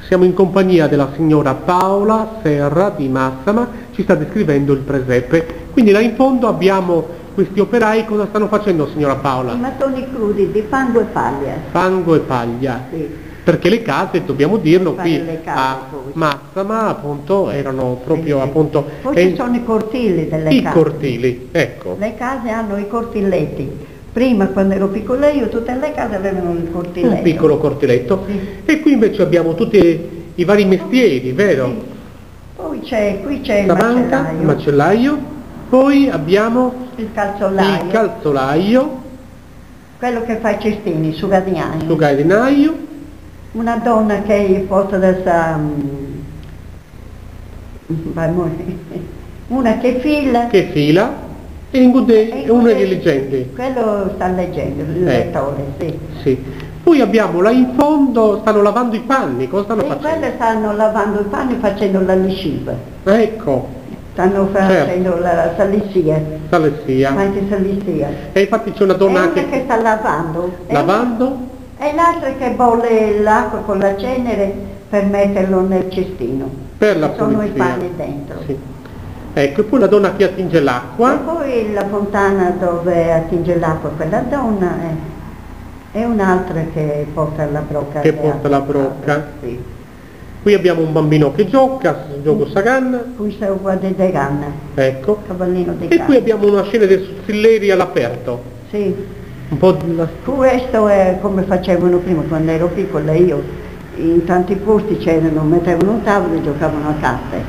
Siamo in compagnia della signora Paola Serra di Massama, ci sta descrivendo il presepe. Quindi là in fondo abbiamo questi operai, cosa stanno facendo signora Paola? I mattoni crudi di fango e paglia. Fango e paglia. Sì. Perché le case, dobbiamo dirlo, qui case, a Massama appunto erano proprio sì. appunto... Poi ci sono i cortili delle I case. cortili, ecco. Le case hanno i cortilletti. Prima, quando ero piccola io, tutte le case avevano il cortiletto. Un piccolo cortiletto. Sì. E qui invece abbiamo tutti i vari mestieri, vero? Sì. Poi qui c'è il Tabanca, il macellaio. Poi abbiamo il calzolaio. il calzolaio, Quello che fa i cestini, sugadinaio. sugadinaio, Una donna che è posta adesso, una che fila. che fila, e uno che legge. Quello sta leggendo, il lettore, sì. Sì. Poi abbiamo là in fondo, stanno lavando i panni, cosa stanno facendo? Quelle stanno lavando i panni facendo la lisciva. Ecco. Stanno facendo la salissia. Salessia. Anche salissia. E infatti c'è una donna una che sta lavando. lavando. E l'altra che bolle l'acqua con la cenere per metterlo nel cestino. Per la sono pulizia. i panni dentro. Sì. Ecco, e poi la donna che attinge l'acqua. E poi la fontana dove attinge l'acqua quella donna è un'altra che porta la brocca. Che porta la brocca. Sì. Qui abbiamo un bambino che gioca, gioco Saganna. Qui c'è un guardia di ganna. Ecco. Cavallino di E ganna. qui abbiamo una scena dei sussilleri all'aperto. Sì. Un po' di... Questo è come facevano prima quando ero piccola io. In tanti posti c'erano, mettevano un tavolo e giocavano a carte.